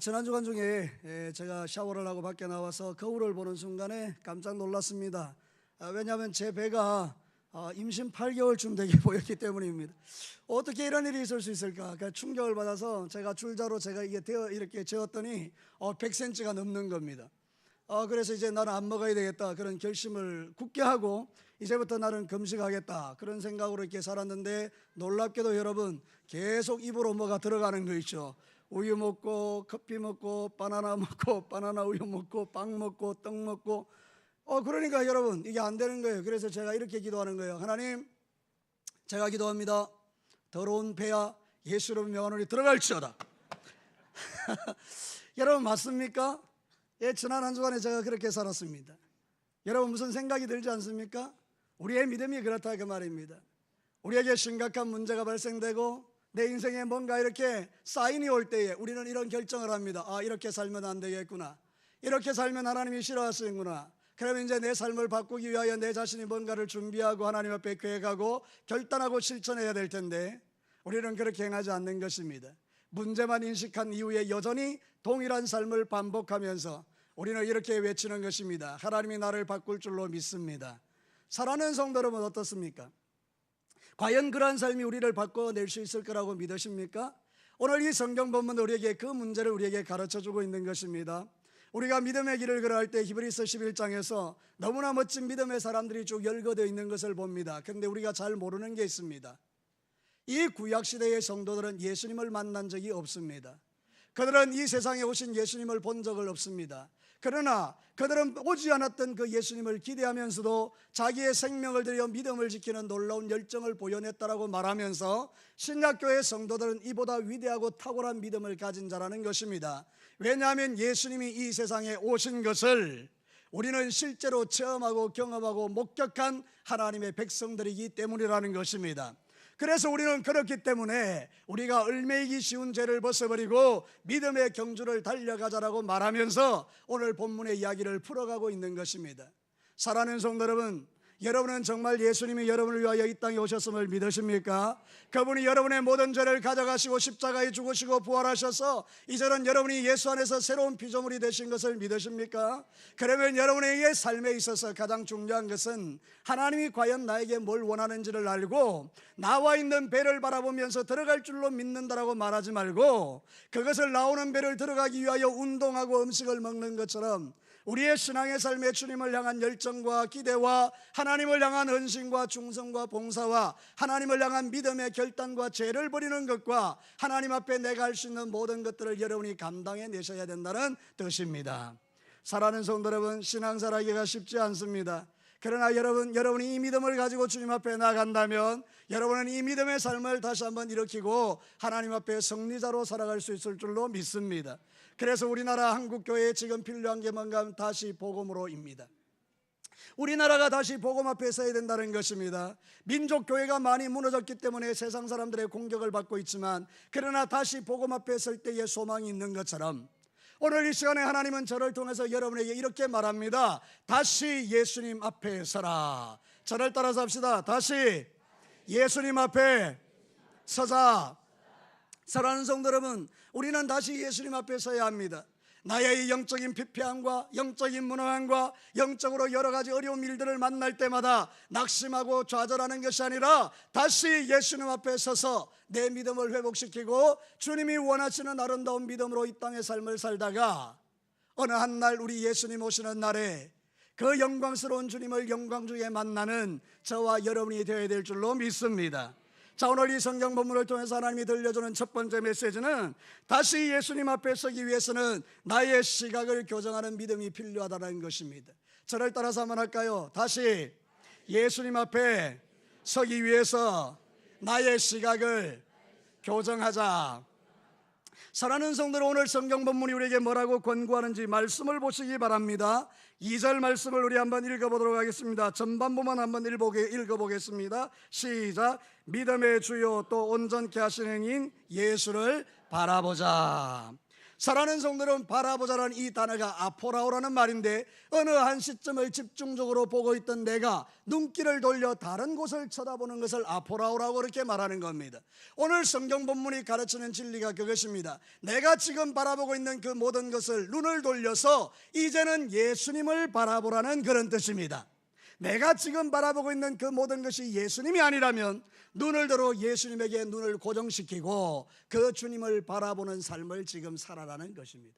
지난 주간 중에 제가 샤워를 하고 밖에 나와서 거울을 보는 순간에 깜짝 놀랐습니다. 왜냐하면 제 배가 임신 8개월쯤 되게 보였기 때문입니다. 어떻게 이런 일이 있을 수 있을까? 충격을 받아서 제가 줄자로 이게 이렇게 재었더니 100cm가 넘는 겁니다. 그래서 이제 나는 안 먹어야 되겠다 그런 결심을 굳게 하고 이제부터 나는 금식하겠다 그런 생각으로 이렇게 살았는데, 놀랍게도 여러분, 계속 입으로 뭐가 들어가는 거 있죠. 우유 먹고 커피 먹고 바나나 먹고 바나나 우유 먹고 빵 먹고 떡 먹고 그러니까 여러분 이게 안 되는 거예요. 그래서 제가 이렇게 기도하는 거예요. 하나님, 제가 기도합니다. 더러운 배야 예수 이름 명하노니 들어갈지어다. 여러분 맞습니까? 예, 지난 한 주간에 제가 그렇게 살았습니다. 여러분 무슨 생각이 들지 않습니까? 우리의 믿음이 그렇다 그 말입니다. 우리에게 심각한 문제가 발생되고 내 인생에 뭔가 이렇게 사인이 올 때에 우리는 이런 결정을 합니다. 이렇게 살면 안 되겠구나. 이렇게 살면 하나님이 싫어하시는구나. 그러면 이제 내 삶을 바꾸기 위하여 내 자신이 뭔가를 준비하고 하나님 앞에 계획하고 결단하고 실천해야 될 텐데, 우리는 그렇게 행하지 않는 것입니다. 문제만 인식한 이후에 여전히 동일한 삶을 반복하면서 우리는 이렇게 외치는 것입니다. 하나님이 나를 바꿀 줄로 믿습니다. 사랑하는 성도 여러분, 어떻습니까? 과연 그러한 삶이 우리를 바꿔낼 수 있을 거라고 믿으십니까? 오늘 이 성경 본문 우리에게 그 문제를 우리에게 가르쳐주고 있는 것입니다. 우리가 믿음의 길을 걸어갈 때 히브리서 11장에서 너무나 멋진 믿음의 사람들이 쭉 열거되어 있는 것을 봅니다. 그런데 우리가 잘 모르는 게 있습니다. 이 구약시대의 성도들은 예수님을 만난 적이 없습니다. 그들은 이 세상에 오신 예수님을 본 적은 없습니다. 그러나 그들은 오지 않았던 그 예수님을 기대하면서도 자기의 생명을 들여 믿음을 지키는 놀라운 열정을 보여냈다라고 말하면서 신약교회 성도들은 이보다 위대하고 탁월한 믿음을 가진 자라는 것입니다. 왜냐하면 예수님이 이 세상에 오신 것을 우리는 실제로 체험하고 경험하고 목격한 하나님의 백성들이기 때문이라는 것입니다. 그래서 우리는 그렇기 때문에 우리가 얼매이기 쉬운 죄를 벗어버리고 믿음의 경주를 달려가자라고 말하면서 오늘 본문의 이야기를 풀어가고 있는 것입니다. 사랑하는 성도 여러분, 여러분은 정말 예수님이 여러분을 위하여 이 땅에 오셨음을 믿으십니까? 그분이 여러분의 모든 죄를 가져가시고 십자가에 죽으시고 부활하셔서 이제는 여러분이 예수 안에서 새로운 피조물이 되신 것을 믿으십니까? 그러면 여러분의 삶에 있어서 가장 중요한 것은 하나님이 과연 나에게 뭘 원하는지를 알고 나와 있는 배를 바라보면서 들어갈 줄로 믿는다라고 말하지 말고, 그것을 나오는 배를 들어가기 위하여 운동하고 음식을 먹는 것처럼 우리의 신앙의 삶에 주님을 향한 열정과 기대와 하나님을 향한 헌신과 충성과 봉사와 하나님을 향한 믿음의 결단과 죄를 버리는 것과 하나님 앞에 내가 할 수 있는 모든 것들을 여러분이 감당해 내셔야 된다는 뜻입니다. 사랑하는 성도 여러분, 신앙생활하기가 쉽지 않습니다. 그러나 여러분이 이 믿음을 가지고 주님 앞에 나간다면 여러분은 이 믿음의 삶을 다시 한번 일으키고 하나님 앞에 승리자로 살아갈 수 있을 줄로 믿습니다. 그래서 우리나라 한국교회에 지금 필요한 게 뭔가 하면 다시 복음으로입니다. 우리나라가 다시 복음 앞에 서야 된다는 것입니다. 민족교회가 많이 무너졌기 때문에 세상 사람들의 공격을 받고 있지만, 그러나 다시 복음 앞에 설 때에 소망이 있는 것처럼 오늘 이 시간에 하나님은 저를 통해서 여러분에게 이렇게 말합니다. 다시 예수님 앞에 서라. 저를 따라서 합시다. 다시 예수님 앞에 서자. 사랑하는 성도 여러분, 우리는 다시 예수님 앞에 서야 합니다. 나의 영적인 피폐함과 영적인 무능함과 영적으로 여러 가지 어려운 일들을 만날 때마다 낙심하고 좌절하는 것이 아니라 다시 예수님 앞에 서서 내 믿음을 회복시키고 주님이 원하시는 아름다운 믿음으로 이 땅의 삶을 살다가 어느 한 날 우리 예수님 오시는 날에 그 영광스러운 주님을 영광 중에 만나는 저와 여러분이 되어야 될 줄로 믿습니다. 자, 오늘 이 성경 본문을 통해서 하나님이 들려주는 첫 번째 메시지는 다시 예수님 앞에 서기 위해서는 나의 시각을 교정하는 믿음이 필요하다는 것입니다. 저를 따라서 한번 할까요? 다시 예수님 앞에 서기 위해서 나의 시각을 교정하자. 사랑하는 성도들, 오늘 성경 본문이 우리에게 뭐라고 권고하는지 말씀을 보시기 바랍니다. 2절 말씀을 우리 한번 읽어보도록 하겠습니다. 전반부만 한번 읽어보겠습니다. 시작. 믿음의 주요 또 온전케 하시는 인 예수를 바라보자. 사랑하는 성도는 바라보자라는 이 단어가 아포라오라는 말인데, 어느 한 시점을 집중적으로 보고 있던 내가 눈길을 돌려 다른 곳을 쳐다보는 것을 아포라오라고 그렇게 말하는 겁니다. 오늘 성경 본문이 가르치는 진리가 그것입니다. 내가 지금 바라보고 있는 그 모든 것을 눈을 돌려서 이제는 예수님을 바라보라는 그런 뜻입니다. 내가 지금 바라보고 있는 그 모든 것이 예수님이 아니라면 눈을 들어 예수님에게 눈을 고정시키고 그 주님을 바라보는 삶을 지금 살아라는 것입니다.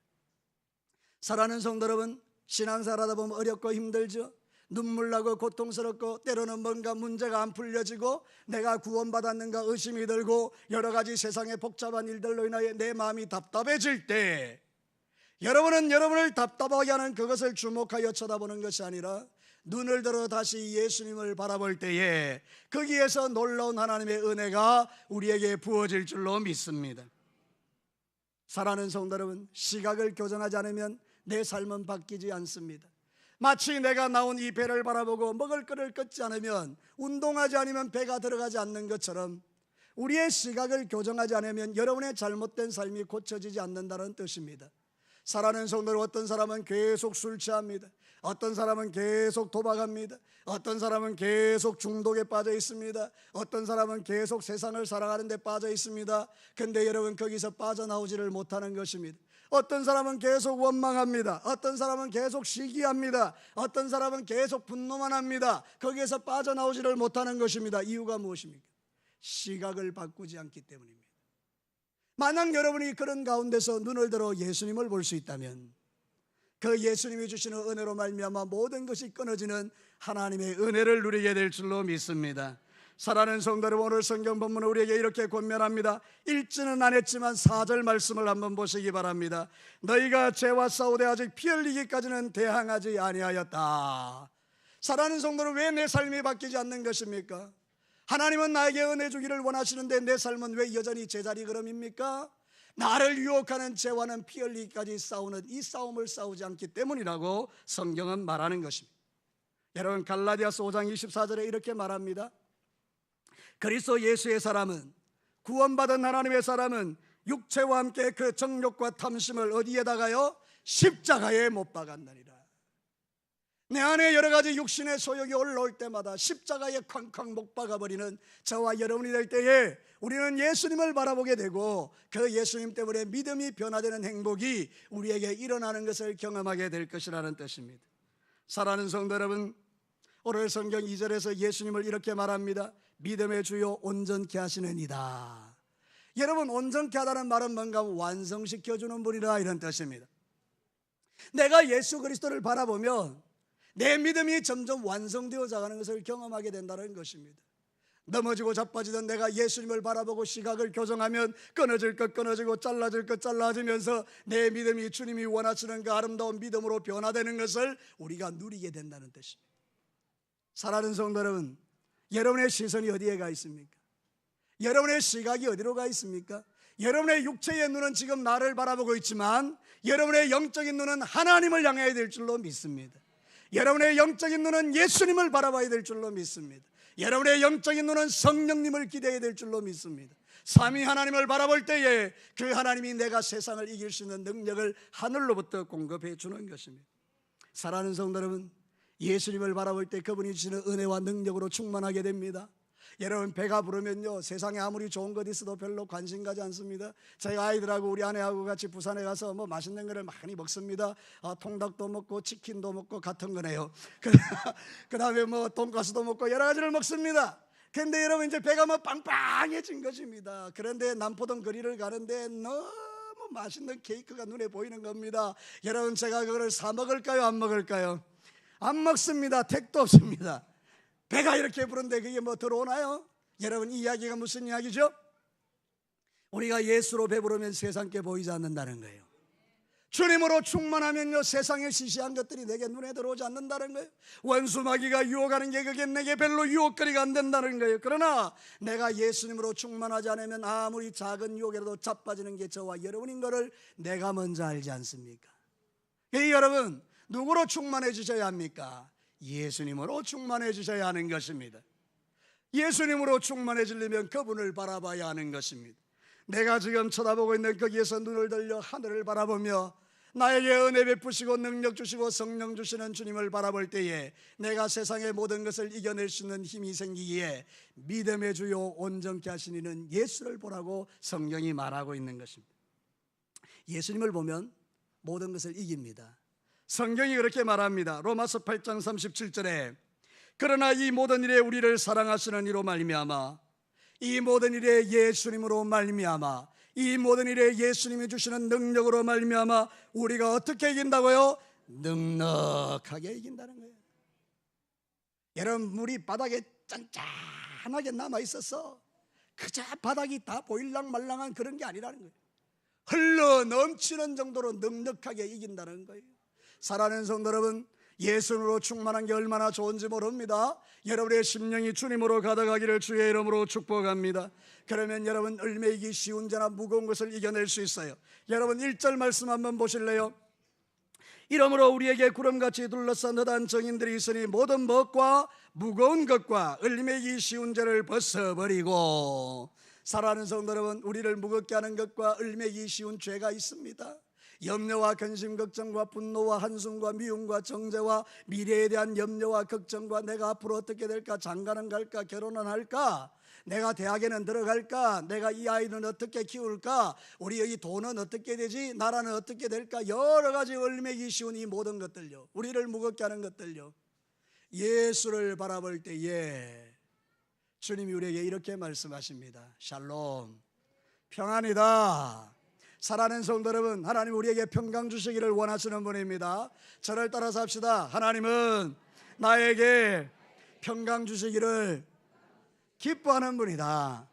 사랑하는 성도 여러분, 신앙생활하다 보면 어렵고 힘들죠. 눈물 나고 고통스럽고 때로는 뭔가 문제가 안 풀려지고 내가 구원받았는가 의심이 들고 여러 가지 세상의 복잡한 일들로 인하여 내 마음이 답답해질 때, 여러분은 여러분을 답답하게 하는 그것을 주목하여 쳐다보는 것이 아니라 눈을 들어 다시 예수님을 바라볼 때에 거기에서 놀라운 하나님의 은혜가 우리에게 부어질 줄로 믿습니다. 사랑하는 성도 여러분, 시각을 교정하지 않으면 내 삶은 바뀌지 않습니다. 마치 내가 나온 이 배를 바라보고 먹을 거를 끊지 않으면, 운동하지 않으면 배가 들어가지 않는 것처럼 우리의 시각을 교정하지 않으면 여러분의 잘못된 삶이 고쳐지지 않는다는 뜻입니다. 사랑하는 성도 여러분, 어떤 사람은 계속 술 취합니다. 어떤 사람은 계속 도박합니다. 어떤 사람은 계속 중독에 빠져 있습니다. 어떤 사람은 계속 세상을 살아가는 데 빠져 있습니다. 근데 여러분, 거기서 빠져나오지를 못하는 것입니다. 어떤 사람은 계속 원망합니다. 어떤 사람은 계속 시기합니다. 어떤 사람은 계속 분노만 합니다. 거기에서 빠져나오지를 못하는 것입니다. 이유가 무엇입니까? 시각을 바꾸지 않기 때문입니다. 만약 여러분이 그런 가운데서 눈을 들어 예수님을 볼 수 있다면, 그 예수님이 주시는 은혜로 말미암아 모든 것이 끊어지는 하나님의 은혜를 누리게 될 줄로 믿습니다. 사랑하는 성도 여러분, 오늘 성경 본문은 우리에게 이렇게 권면합니다. 읽지는 않았지만 4절 말씀을 한번 보시기 바랍니다. 너희가 죄와 싸우되 아직 피 흘리기까지는 대항하지 아니하였다. 사랑하는 성도는 왜 내 삶이 바뀌지 않는 것입니까? 하나님은 나에게 은혜 주기를 원하시는데 내 삶은 왜 여전히 제자리 걸음입니까? 나를 유혹하는 죄와는 피 흘리기까지 싸우는 이 싸움을 싸우지 않기 때문이라고 성경은 말하는 것입니다. 여러분, 갈라디아서 5장 24절에 이렇게 말합니다. 그리스도 예수의 사람은, 구원받은 하나님의 사람은 육체와 함께 그 정욕과 탐심을 어디에다가요? 십자가에 못 박았느니라. 내 안에 여러 가지 육신의 소욕이 올라올 때마다 십자가에 쾅쾅 못 박아버리는 저와 여러분이 될 때에 우리는 예수님을 바라보게 되고 그 예수님 때문에 믿음이 변화되는 행복이 우리에게 일어나는 것을 경험하게 될 것이라는 뜻입니다. 사랑하는 성도 여러분, 오늘 성경 2절에서 예수님을 이렇게 말합니다. 믿음의 주요 온전케 하시는 이다. 여러분, 온전케 하다는 말은 뭔가 완성시켜주는 분이라 이런 뜻입니다. 내가 예수 그리스도를 바라보면 내 믿음이 점점 완성되어져 가는 것을 경험하게 된다는 것입니다. 넘어지고 자빠지던 내가 예수님을 바라보고 시각을 교정하면 끊어질 것 끊어지고 잘라질 것 잘라지면서 내 믿음이 주님이 원하시는 그 아름다운 믿음으로 변화되는 것을 우리가 누리게 된다는 뜻입니다. 사랑하는 성도 여러분, 여러분의 시선이 어디에 가 있습니까? 여러분의 시각이 어디로 가 있습니까? 여러분의 육체의 눈은 지금 나를 바라보고 있지만 여러분의 영적인 눈은 하나님을 향해야 될 줄로 믿습니다. 여러분의 영적인 눈은 예수님을 바라봐야 될 줄로 믿습니다. 여러분의 영적인 눈은 성령님을 기대해야 될 줄로 믿습니다. 삼위 하나님을 바라볼 때에 그 하나님이 내가 세상을 이길 수 있는 능력을 하늘로부터 공급해 주는 것입니다. 사랑하는 성도 여러분, 예수님을 바라볼 때 그분이 주시는 은혜와 능력으로 충만하게 됩니다. 여러분, 배가 부르면요, 세상에 아무리 좋은 것 있어도 별로 관심 가지 않습니다. 저희 아이들하고 우리 아내하고 같이 부산에 가서 뭐 맛있는 거를 많이 먹습니다. 통닭도 먹고 치킨도 먹고 같은 거네요. 그 다음에 뭐 돈가스도 먹고 여러 가지를 먹습니다. 근데 여러분, 이제 배가 뭐 빵빵해진 것입니다. 그런데 남포동 거리를 가는데 너무 맛있는 케이크가 눈에 보이는 겁니다. 여러분, 제가 그걸 사 먹을까요, 안 먹을까요? 안 먹습니다. 택도 없습니다. 배가 이렇게 부른데 그게 뭐 들어오나요? 여러분, 이 이야기가 무슨 이야기죠? 우리가 예수로 배부르면 세상께 보이지 않는다는 거예요. 주님으로 충만하면요, 세상의 시시한 것들이 내게 눈에 들어오지 않는다는 거예요. 원수 마귀가 유혹하는 게 그게 내게 별로 유혹거리가 안 된다는 거예요. 그러나 내가 예수님으로 충만하지 않으면 아무리 작은 유혹이라도 자빠지는 게 저와 여러분인 것을 내가 먼저 알지 않습니까? 여러분, 누구로 충만해 주셔야 합니까? 예수님으로 충만해 주셔야 하는 것입니다. 예수님으로 충만해지려면 그분을 바라봐야 하는 것입니다. 내가 지금 쳐다보고 있는 거기에서 눈을 들려 하늘을 바라보며 나에게 은혜 베푸시고 능력 주시고 성령 주시는 주님을 바라볼 때에 내가 세상의 모든 것을 이겨낼 수 있는 힘이 생기기에 믿음의 주요 온전케 하신 이는 예수를 보라고 성경이 말하고 있는 것입니다. 예수님을 보면 모든 것을 이깁니다. 성경이 그렇게 말합니다. 로마서 8장 37절에 그러나 이 모든 일에 우리를 사랑하시는 이로 말미암아, 이 모든 일에 예수님으로 말미암아, 이 모든 일에 예수님이 주시는 능력으로 말미암아 우리가 어떻게 이긴다고요? 넉넉하게 이긴다는 거예요. 여러분, 물이 바닥에 짠짠하게 남아 있어서 그저 바닥이 다 보일랑 말랑한 그런 게 아니라는 거예요. 흘러 넘치는 정도로 넉넉하게 이긴다는 거예요. 사랑하는 성도 여러분, 예수님으로 충만한 게 얼마나 좋은지 모릅니다. 여러분의 심령이 주님으로 가득하기를 주의 이름으로 축복합니다. 그러면 여러분 얽매이기 쉬운 죄나 무거운 것을 이겨낼 수 있어요. 여러분 1절 말씀 한번 보실래요? 이러므로 우리에게 구름같이 둘러싼 허다한 정인들이 있으니 모든 법과 무거운 것과 얽매이기 쉬운 죄를 벗어버리고. 사랑하는 성도 여러분, 우리를 무겁게 하는 것과 얽매이기 쉬운 죄가 있습니다. 염려와 근심, 걱정과 분노와 한숨과 미움과 정죄와 미래에 대한 염려와 걱정과 내가 앞으로 어떻게 될까, 장가는 갈까, 결혼은 할까, 내가 대학에는 들어갈까, 내가 이 아이는 어떻게 키울까, 우리의 이 돈은 어떻게 되지, 나라는 어떻게 될까, 여러 가지 얽매이기 쉬운 이 모든 것들요, 우리를 무겁게 하는 것들요, 예수를 바라볼 때에 주님이 우리에게 이렇게 말씀하십니다. 샬롬, 평안이다. 사랑하는 성도 여러분, 하나님 우리에게 평강 주시기를 원하시는 분입니다. 저를 따라서 합시다. 하나님은 나에게 평강 주시기를 기뻐하는 분이다.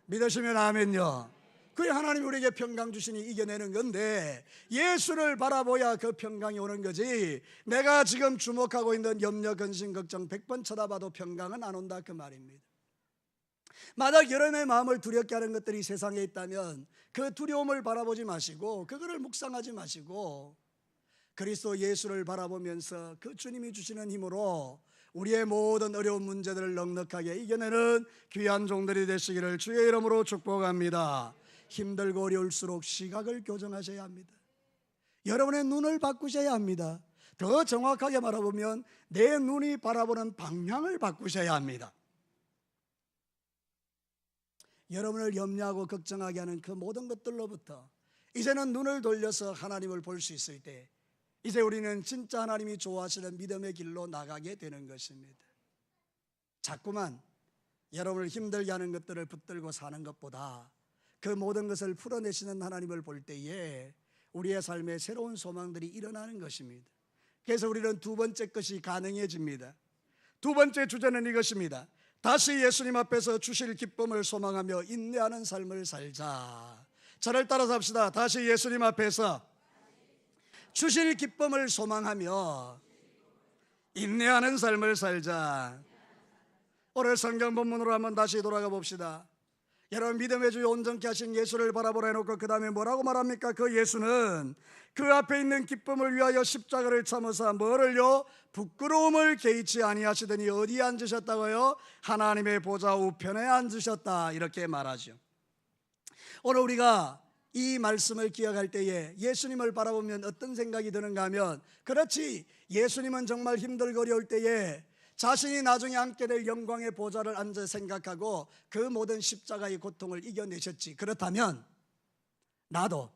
믿으시면 아멘요. 그 하나님 우리에게 평강 주시니 이겨내는 건데, 예수를 바라봐야 그 평강이 오는 거지, 내가 지금 주목하고 있는 염려, 근심, 걱정 100번 쳐다봐도 평강은 안 온다 그 말입니다. 만약 여러분의 마음을 두렵게 하는 것들이 세상에 있다면 그 두려움을 바라보지 마시고 그거를 묵상하지 마시고 그리스도 예수를 바라보면서 그 주님이 주시는 힘으로 우리의 모든 어려운 문제들을 넉넉하게 이겨내는 귀한 종들이 되시기를 주의 이름으로 축복합니다. 힘들고 어려울수록 시각을 교정하셔야 합니다. 여러분의 눈을 바꾸셔야 합니다. 더 정확하게 말해보면 내 눈이 바라보는 방향을 바꾸셔야 합니다. 여러분을 염려하고 걱정하게 하는 그 모든 것들로부터 이제는 눈을 돌려서 하나님을 볼 수 있을 때, 이제 우리는 진짜 하나님이 좋아하시는 믿음의 길로 나가게 되는 것입니다. 자꾸만 여러분을 힘들게 하는 것들을 붙들고 사는 것보다 그 모든 것을 풀어내시는 하나님을 볼 때에 우리의 삶에 새로운 소망들이 일어나는 것입니다. 그래서 우리는 두 번째 것이 가능해집니다. 두 번째 주제는 이것입니다. 다시 예수님 앞에서 주실 기쁨을 소망하며 인내하는 삶을 살자. 저를 따라서 합시다. 다시 예수님 앞에서 주실 기쁨을 소망하며 인내하는 삶을 살자. 오늘 성경 본문으로 한번 다시 돌아가 봅시다. 여러분, 믿음의 주 온전케 하신 예수를 바라보라 해놓고 그 다음에 뭐라고 말합니까? 그 예수는 그 앞에 있는 기쁨을 위하여 십자가를 참으사 뭐를요? 부끄러움을 개의치 아니하시더니 어디에 앉으셨다고요? 하나님의 보좌 우편에 앉으셨다, 이렇게 말하죠. 오늘 우리가 이 말씀을 기억할 때에 예수님을 바라보면 어떤 생각이 드는가 하면, 그렇지, 예수님은 정말 힘들고 어려울 때에 자신이 나중에 앉게 될 영광의 보좌를 앉아 생각하고 그 모든 십자가의 고통을 이겨내셨지. 그렇다면 나도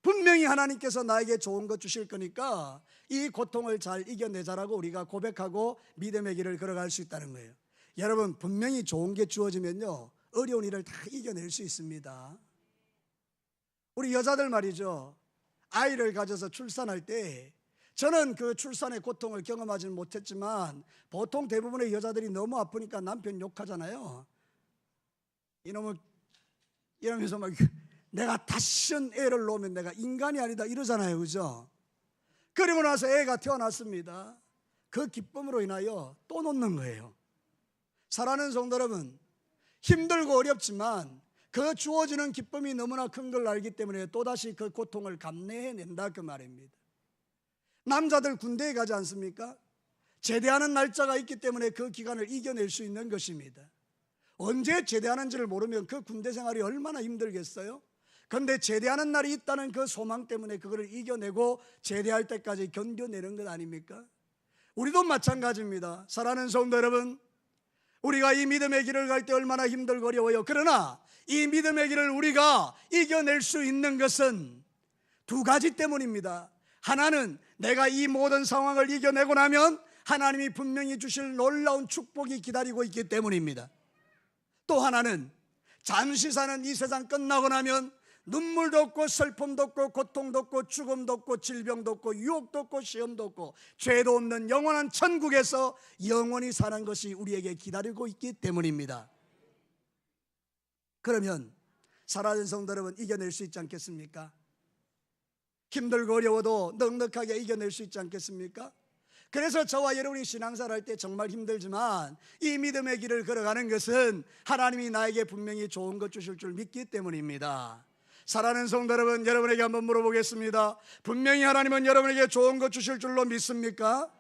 분명히 하나님께서 나에게 좋은 것 주실 거니까 이 고통을 잘 이겨내자라고 우리가 고백하고 믿음의 길을 걸어갈 수 있다는 거예요. 여러분, 분명히 좋은 게 주어지면요, 어려운 일을 다 이겨낼 수 있습니다. 우리 여자들 말이죠, 아이를 가져서 출산할 때 저는 그 출산의 고통을 경험하지는 못했지만 보통 대부분의 여자들이 너무 아프니까 남편 욕하잖아요. 이놈을 이러면서 막 내가 다시는 애를 놓으면 내가 인간이 아니다 이러잖아요, 그죠? 그리고 나서 애가 태어났습니다. 그 기쁨으로 인하여 또 놓는 거예요. 사랑하는 성도 여러분, 힘들고 어렵지만 그 주어지는 기쁨이 너무나 큰 걸 알기 때문에 또다시 그 고통을 감내해낸다 그 말입니다. 남자들 군대에 가지 않습니까? 제대하는 날짜가 있기 때문에 그 기간을 이겨낼 수 있는 것입니다. 언제 제대하는지를 모르면 그 군대 생활이 얼마나 힘들겠어요? 그런데 제대하는 날이 있다는 그 소망 때문에 그거를 이겨내고 제대할 때까지 견뎌내는 것 아닙니까? 우리도 마찬가지입니다. 사랑하는 성도 여러분, 우리가 이 믿음의 길을 갈 때 얼마나 힘들고 어려워요. 그러나 이 믿음의 길을 우리가 이겨낼 수 있는 것은 두 가지 때문입니다. 하나는 내가 이 모든 상황을 이겨내고 나면 하나님이 분명히 주실 놀라운 축복이 기다리고 있기 때문입니다. 또 하나는 잠시 사는 이 세상 끝나고 나면 눈물도 없고 슬픔도 없고 고통도 없고 죽음도 없고 질병도 없고 유혹도 없고 시험도 없고 죄도 없는 영원한 천국에서 영원히 사는 것이 우리에게 기다리고 있기 때문입니다. 그러면 사랑하는 성도 여러분, 이겨낼 수 있지 않겠습니까? 힘들고 어려워도 넉넉하게 이겨낼 수 있지 않겠습니까? 그래서 저와 여러분이 신앙생활 할 때 정말 힘들지만 이 믿음의 길을 걸어가는 것은 하나님이 나에게 분명히 좋은 것 주실 줄 믿기 때문입니다. 사랑하는 성도 여러분, 여러분에게 한번 물어보겠습니다. 분명히 하나님은 여러분에게 좋은 것 주실 줄로 믿습니까?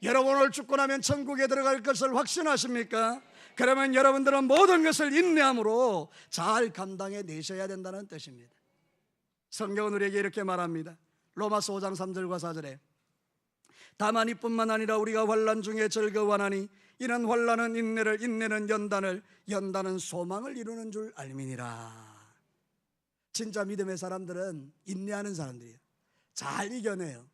여러분 오늘 죽고 나면 천국에 들어갈 것을 확신하십니까? 그러면 여러분들은 모든 것을 인내함으로 잘 감당해 내셔야 된다는 뜻입니다. 성경은 우리에게 이렇게 말합니다. 로마서 5장 3절과 4절에 다만 이뿐만 아니라 우리가 환난 중에 즐거워하나니 이는 환난은 인내를, 인내는 연단을, 연단은 소망을 이루는 줄 알미니라. 진짜 믿음의 사람들은 인내하는 사람들이에요. 잘 이겨내요.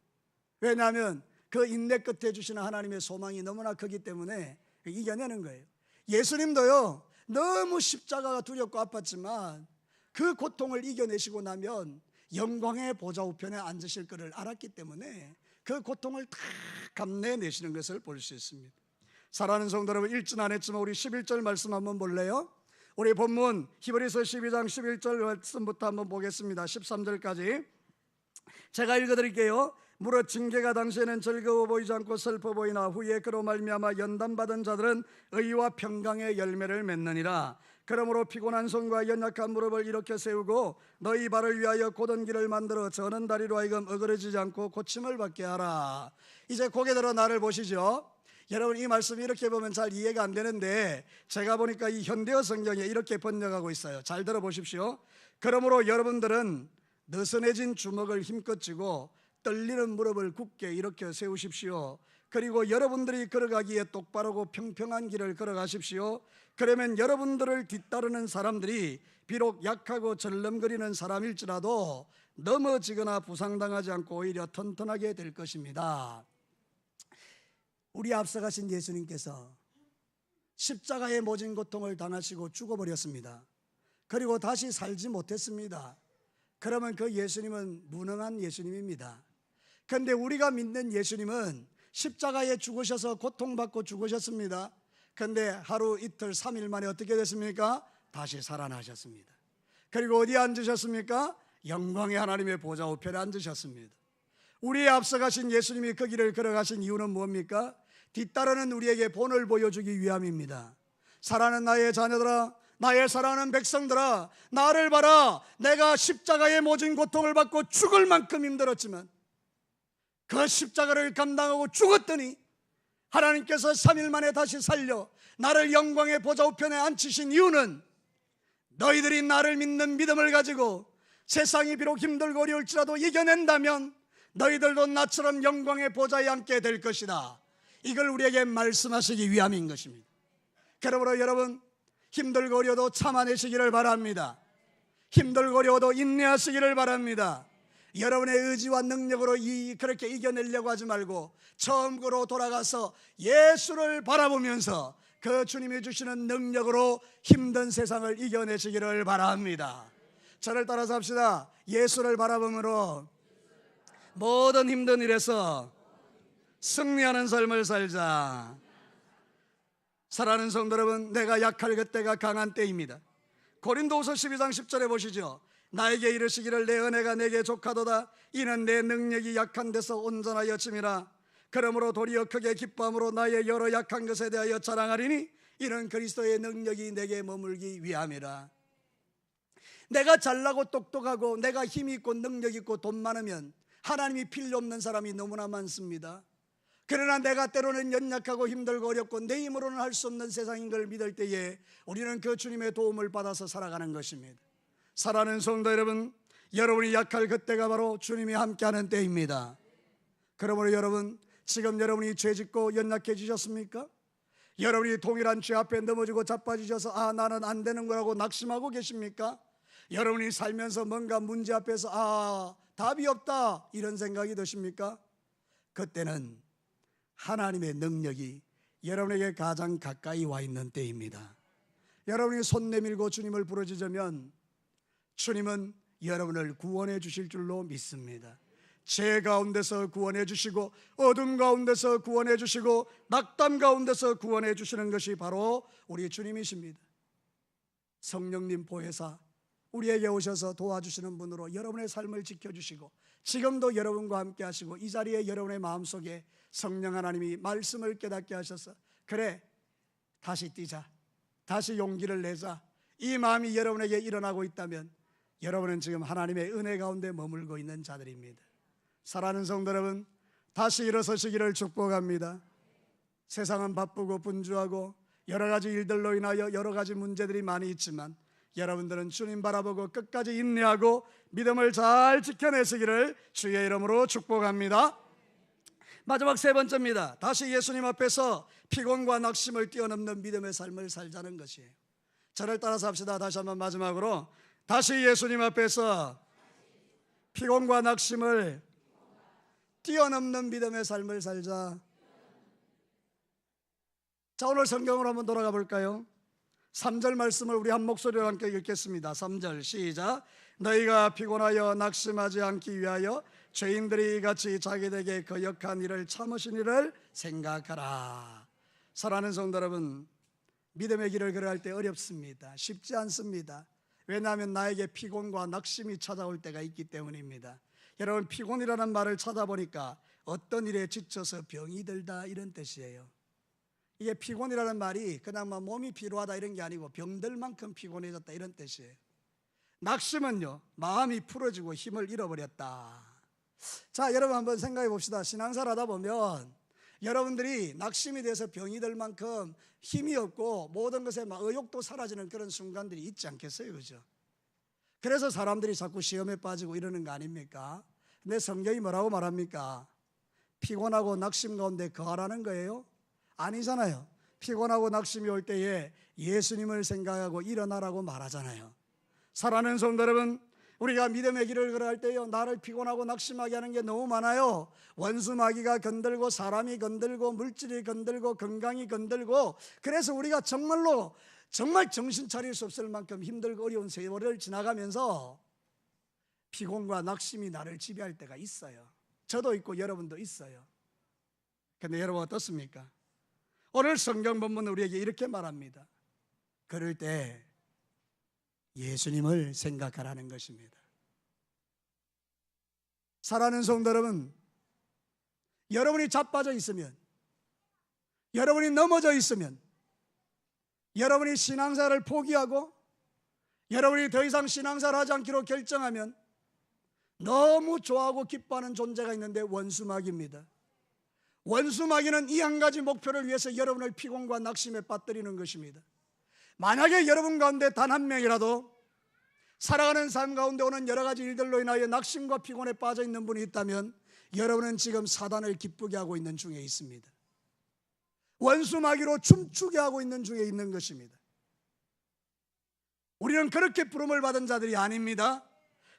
왜냐하면 그 인내 끝에 주시는 하나님의 소망이 너무나 크기 때문에 이겨내는 거예요. 예수님도요, 너무 십자가가 두렵고 아팠지만 그 고통을 이겨내시고 나면 영광의 보좌 우편에 앉으실 것을 알았기 때문에 그 고통을 다 감내내시는 것을 볼 수 있습니다. 사랑하는 성도 여러분, 읽진 않았지만 우리 11절 말씀 한번 볼래요? 우리 본문 히브리서 12장 11절 말씀부터 한번 보겠습니다. 13절까지 제가 읽어드릴게요. 무릇 징계가 당시에는 즐거워 보이지 않고 슬퍼 보이나 후에 그로 말미암아 연단받은 자들은 의와 평강의 열매를 맺느니라. 그러므로 피곤한 손과 연약한 무릎을 일으켜 세우고 너희 발을 위하여 곧은 길을 만들어 저는 다리로 하여금 어그러지지 않고 고침을 받게 하라. 이제 고개 들어 나를 보시죠. 여러분, 이 말씀이 이렇게 보면 잘 이해가 안 되는데 제가 보니까 이 현대어 성경에 이렇게 번역하고 있어요. 잘 들어보십시오. 그러므로 여러분들은 느슨해진 주먹을 힘껏 쥐고 떨리는 무릎을 굳게 일으켜 세우십시오. 그리고 여러분들이 걸어가기에 똑바르고 평평한 길을 걸어가십시오. 그러면 여러분들을 뒤따르는 사람들이 비록 약하고 절름거리는 사람일지라도 넘어지거나 부상당하지 않고 오히려 튼튼하게 될 것입니다. 우리 앞서가신 예수님께서 십자가의 모진 고통을 당하시고 죽어버렸습니다. 그리고 다시 살지 못했습니다. 그러면 그 예수님은 무능한 예수님입니다. 그런데 우리가 믿는 예수님은 십자가에 죽으셔서 고통받고 죽으셨습니다. 그런데 하루 이틀 3일 만에 어떻게 됐습니까? 다시 살아나셨습니다. 그리고 어디에 앉으셨습니까? 영광의 하나님의 보좌 우편에 앉으셨습니다. 우리의 앞서가신 예수님이 그 길을 걸어가신 이유는 뭡니까? 뒤따르는 우리에게 본을 보여주기 위함입니다. 사랑하는 나의 자녀들아, 나의 사랑하는 백성들아, 나를 봐라. 내가 십자가의 모진 고통을 받고 죽을 만큼 힘들었지만 그 십자가를 감당하고 죽었더니 하나님께서 3일 만에 다시 살려 나를 영광의 보좌 우편에 앉히신 이유는 너희들이 나를 믿는 믿음을 가지고 세상이 비록 힘들고 어려울지라도 이겨낸다면 너희들도 나처럼 영광의 보좌에 앉게 될 것이다. 이걸 우리에게 말씀하시기 위함인 것입니다. 그러므로 여러분, 힘들고 어려워도 참아내시기를 바랍니다. 힘들고 어려워도 인내하시기를 바랍니다. 여러분의 의지와 능력으로 그렇게 이겨내려고 하지 말고 처음으로 돌아가서 예수를 바라보면서 그 주님이 주시는 능력으로 힘든 세상을 이겨내시기를 바랍니다. 저를 따라서 합시다. 예수를 바라봄으로 모든 힘든 일에서 승리하는 삶을 살자. 사랑하는 성도 여러분, 내가 약할 그때가 강한 때입니다. 고린도후서 12장 10절에 보시죠. 나에게 이르시기를 내 은혜가 내게 족하도다. 이는 내 능력이 약한 데서 온전하여 짐이라. 그러므로 도리어 크게 기뻐함으로 나의 여러 약한 것에 대하여 자랑하리니 이는 그리스도의 능력이 내게 머물기 위함이라. 내가 잘나고 똑똑하고 내가 힘이 있고 능력 있고 돈 많으면 하나님이 필요 없는 사람이 너무나 많습니다. 그러나 내가 때로는 연약하고 힘들고 어렵고 내 힘으로는 할 수 없는 세상인 걸 믿을 때에 우리는 그 주님의 도움을 받아서 살아가는 것입니다. 사랑하는 성도 여러분, 여러분이 약할 그때가 바로 주님이 함께하는 때입니다. 그러므로 여러분, 지금 여러분이 죄짓고 연약해지셨습니까? 여러분이 동일한 죄 앞에 넘어지고 자빠지셔서 나는 안 되는 거라고 낙심하고 계십니까? 여러분이 살면서 뭔가 문제 앞에서 답이 없다 이런 생각이 드십니까? 그때는 하나님의 능력이 여러분에게 가장 가까이 와 있는 때입니다. 여러분이 손 내밀고 주님을 부르짖으면 주님은 여러분을 구원해 주실 줄로 믿습니다. 죄 가운데서 구원해 주시고 어둠 가운데서 구원해 주시고 낙담 가운데서 구원해 주시는 것이 바로 우리 주님이십니다. 성령님 보혜사 우리에게 오셔서 도와주시는 분으로 여러분의 삶을 지켜주시고 지금도 여러분과 함께 하시고 이 자리에 여러분의 마음속에 성령 하나님이 말씀을 깨닫게 하셔서 그래 다시 뛰자, 다시 용기를 내자, 이 마음이 여러분에게 일어나고 있다면 여러분은 지금 하나님의 은혜 가운데 머물고 있는 자들입니다. 사랑하는 성도 여러분, 다시 일어서시기를 축복합니다. 세상은 바쁘고 분주하고 여러 가지 일들로 인하여 여러 가지 문제들이 많이 있지만 여러분들은 주님 바라보고 끝까지 인내하고 믿음을 잘 지켜내시기를 주의 이름으로 축복합니다. 마지막 세 번째입니다. 다시 예수님 앞에서 피곤과 낙심을 뛰어넘는 믿음의 삶을 살자는 것이에요. 저를 따라서 합시다. 다시 한번 마지막으로 다시 예수님 앞에서 피곤과 낙심을 뛰어넘는 믿음의 삶을 살자. 자, 오늘 성경으로 한번 돌아가 볼까요? 3절 말씀을 우리 한 목소리로 함께 읽겠습니다. 3절 시작. 너희가 피곤하여 낙심하지 않기 위하여 죄인들이 같이 자기에게 거역한 일을 참으신 일을 생각하라. 사랑하는 성도 여러분, 믿음의 길을 걸어갈 때 어렵습니다. 쉽지 않습니다. 왜냐하면 나에게 피곤과 낙심이 찾아올 때가 있기 때문입니다. 여러분, 피곤이라는 말을 찾아보니까 어떤 일에 지쳐서 병이 들다 이런 뜻이에요. 이게 피곤이라는 말이 그냥 몸이 피로하다 이런 게 아니고 병들 만큼 피곤해졌다 이런 뜻이에요. 낙심은요, 마음이 풀어지고 힘을 잃어버렸다. 자, 여러분 한번 생각해 봅시다. 신앙생활 하다 보면 여러분들이 낙심이 돼서 병이 들 만큼 힘이 없고 모든 것에 막 의욕도 사라지는 그런 순간들이 있지 않겠어요? 그죠? 그래서 사람들이 자꾸 시험에 빠지고 이러는 거 아닙니까? 근데 성경이 뭐라고 말합니까? 피곤하고 낙심 가운데 거하라는 거예요? 아니잖아요. 피곤하고 낙심이 올 때에 예수님을 생각하고 일어나라고 말하잖아요. 사랑하는 성도 여러분, 우리가 믿음의 길을 걸어갈 때요, 나를 피곤하고 낙심하게 하는 게 너무 많아요. 원수 마귀가 건들고 사람이 건들고 물질이 건들고 건강이 건들고, 그래서 우리가 정말 정신 차릴 수 없을 만큼 힘들고 어려운 세월을 지나가면서 피곤과 낙심이 나를 지배할 때가 있어요. 저도 있고 여러분도 있어요. 근데 여러분 어떻습니까? 오늘 성경 본문은 우리에게 이렇게 말합니다. 그럴 때 예수님을 생각하라는 것입니다. 사랑하는 성도 여러분, 여러분이 자빠져 있으면, 여러분이 넘어져 있으면, 여러분이 신앙생활을 포기하고 여러분이 더 이상 신앙생활을 하지 않기로 결정하면 너무 좋아하고 기뻐하는 존재가 있는데 원수마귀입니다. 원수마귀는 이 한 가지 목표를 위해서 여러분을 피곤과 낙심에 빠뜨리는 것입니다. 만약에 여러분 가운데 단 한 명이라도 살아가는 삶 가운데 오는 여러 가지 일들로 인하여 낙심과 피곤에 빠져 있는 분이 있다면 여러분은 지금 사단을 기쁘게 하고 있는 중에 있습니다. 원수마귀로 춤추게 하고 있는 중에 있는 것입니다. 우리는 그렇게 부름을 받은 자들이 아닙니다.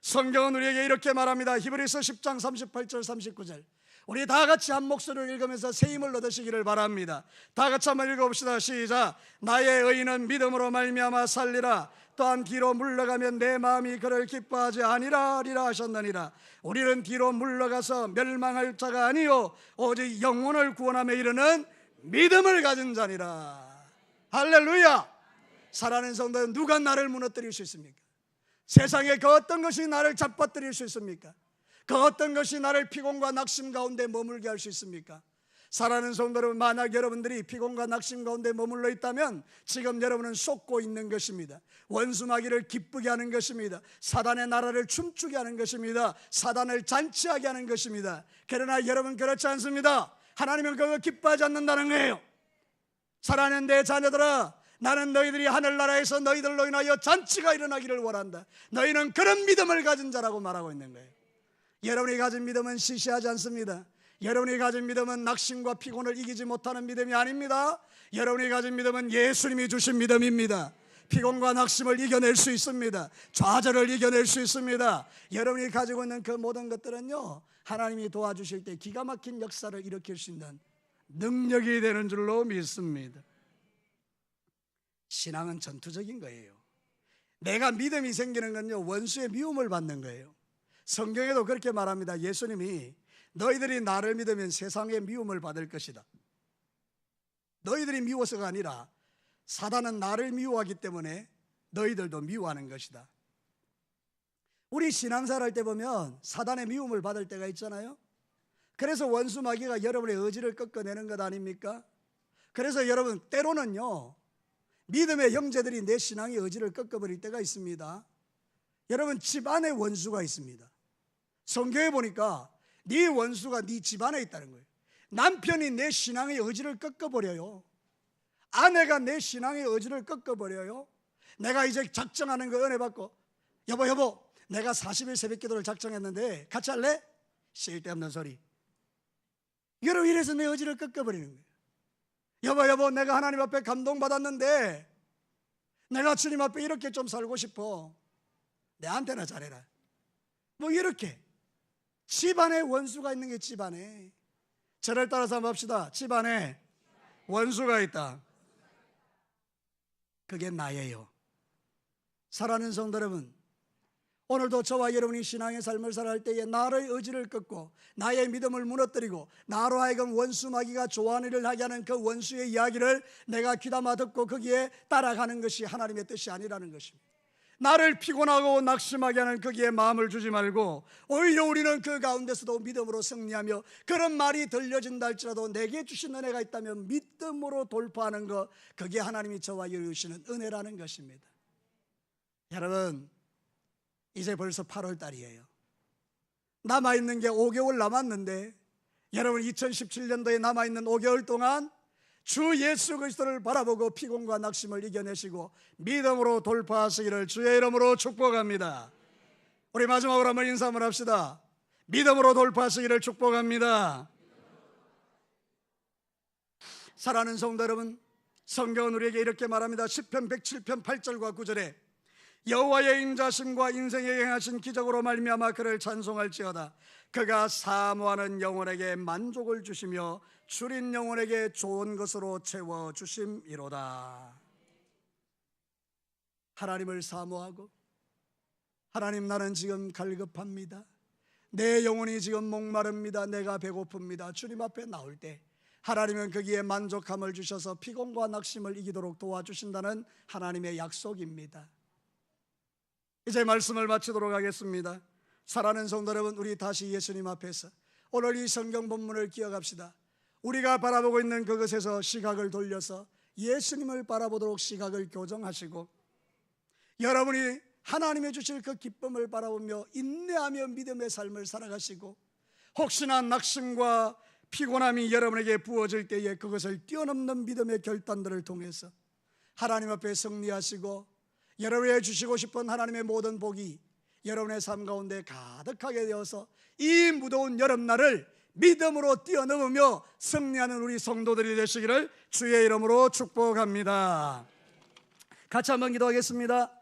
성경은 우리에게 이렇게 말합니다. 히브리서 10장 38절 39절 우리 다 같이 한 목소리로 읽으면서 새 힘을 얻으시기를 바랍니다. 다 같이 한번 읽어봅시다. 시작. 나의 의인은 믿음으로 말미암아 살리라. 또한 뒤로 물러가면 내 마음이 그를 기뻐하지 아니하리라 하셨느니라. 우리는 뒤로 물러가서 멸망할 자가 아니요 오직 영혼을 구원하며 이르는 믿음을 가진 자니라. 할렐루야. 사랑하는 성도 여러분, 누가 나를 무너뜨릴 수 있습니까? 세상에 그 어떤 것이 나를 잡아뜨릴 수 있습니까? 그 어떤 것이 나를 피곤과 낙심 가운데 머물게 할 수 있습니까? 사랑하는 성도 여러분, 만약 여러분들이 피곤과 낙심 가운데 머물러 있다면 지금 여러분은 쏟고 있는 것입니다. 원수마귀를 기쁘게 하는 것입니다. 사단의 나라를 춤추게 하는 것입니다. 사단을 잔치하게 하는 것입니다. 그러나 여러분 그렇지 않습니다. 하나님은 그거 기뻐하지 않는다는 거예요. 사랑하는 내 자녀들아, 나는 너희들이 하늘나라에서 너희들로 인하여 잔치가 일어나기를 원한다. 너희는 그런 믿음을 가진 자라고 말하고 있는 거예요. 여러분이 가진 믿음은 시시하지 않습니다. 여러분이 가진 믿음은 낙심과 피곤을 이기지 못하는 믿음이 아닙니다. 여러분이 가진 믿음은 예수님이 주신 믿음입니다. 피곤과 낙심을 이겨낼 수 있습니다. 좌절을 이겨낼 수 있습니다. 여러분이 가지고 있는 그 모든 것들은요, 하나님이 도와주실 때 기가 막힌 역사를 일으킬 수 있는 능력이 되는 줄로 믿습니다. 신앙은 전투적인 거예요. 내가 믿음이 생기는 건요, 원수의 미움을 받는 거예요. 성경에도 그렇게 말합니다. 예수님이 너희들이 나를 믿으면 세상의 미움을 받을 것이다. 너희들이 미워서가 아니라 사단은 나를 미워하기 때문에 너희들도 미워하는 것이다. 우리 신앙생활 할 때 보면 사단의 미움을 받을 때가 있잖아요. 그래서 원수 마귀가 여러분의 의지를 꺾어내는 것 아닙니까? 그래서 여러분, 때로는요, 믿음의 형제들이 내 신앙의 의지를 꺾어버릴 때가 있습니다. 여러분, 집안에 원수가 있습니다. 성경에 보니까 네 원수가 네 집안에 있다는 거예요. 남편이 내 신앙의 의지를 꺾어버려요. 아내가 내 신앙의 의지를 꺾어버려요. 내가 이제 작정하는 거 은혜 받고, 여보 내가 40일 새벽 기도를 작정했는데 같이 할래? 쓸데없는 소리. 여러분, 이래서 내 의지를 꺾어버리는 거예요. 여보 내가 하나님 앞에 감동받았는데 내가 주님 앞에 이렇게 좀 살고 싶어. 내한테나 잘해라. 뭐 이렇게 집안에 원수가 있는 게 집안에. 저를 따라서 한번 합시다. 집안에 원수가 있다. 그게 나예요. 사랑하는 성도 여러분, 오늘도 저와 여러분이 신앙의 삶을 살아갈 때에 나의 의지를 꺾고 나의 믿음을 무너뜨리고 나로 하여금 원수 마귀가 좋아하는 일을 하게 하는 그 원수의 이야기를 내가 귀담아 듣고 거기에 따라가는 것이 하나님의 뜻이 아니라는 것입니다. 나를 피곤하고 낙심하게 하는 거기에 마음을 주지 말고 오히려 우리는 그 가운데서도 믿음으로 승리하며, 그런 말이 들려진다 할지라도 내게 주신 은혜가 있다면 믿음으로 돌파하는 것, 그게 하나님이 저와 여러분이 주시는 은혜라는 것입니다. 여러분, 이제 벌써 8월 달이에요. 남아있는 게 5개월 남았는데, 여러분 2017년도에 남아있는 5개월 동안 주 예수 그리스도를 바라보고 피곤과 낙심을 이겨내시고 믿음으로 돌파하시기를 주의 이름으로 축복합니다. 우리 마지막으로 한번 인사 한번 합시다. 믿음으로 돌파하시기를 축복합니다. 사랑하는 성도 여러분, 성경은 우리에게 이렇게 말합니다. 시편 107편 8절과 9절에 여호와의 인자심과 인생에 행하신 기적으로 말미암아 그를 찬송할지어다. 그가 사모하는 영혼에게 만족을 주시며 줄인 영혼에게 좋은 것으로 채워주심이로다. 하나님을 사모하고, 하나님 나는 지금 갈급합니다. 내 영혼이 지금 목마릅니다. 내가 배고픕니다. 주님 앞에 나올 때 하나님은 거기에 만족함을 주셔서 피곤과 낙심을 이기도록 도와주신다는 하나님의 약속입니다. 이제 말씀을 마치도록 하겠습니다. 사랑하는 성도 여러분, 우리 다시 예수님 앞에서 오늘 이 성경 본문을 기억합시다. 우리가 바라보고 있는 그것에서 시각을 돌려서 예수님을 바라보도록 시각을 교정하시고, 여러분이 하나님의 주실 그 기쁨을 바라보며 인내하며 믿음의 삶을 살아가시고, 혹시나 낙심과 피곤함이 여러분에게 부어질 때에 그것을 뛰어넘는 믿음의 결단들을 통해서 하나님 앞에 승리하시고, 여러분에게 주시고 싶은 하나님의 모든 복이 여러분의 삶 가운데 가득하게 되어서 이 무더운 여름날을 믿음으로 뛰어넘으며 승리하는 우리 성도들이 되시기를 주의 이름으로 축복합니다. 같이 한번 기도하겠습니다.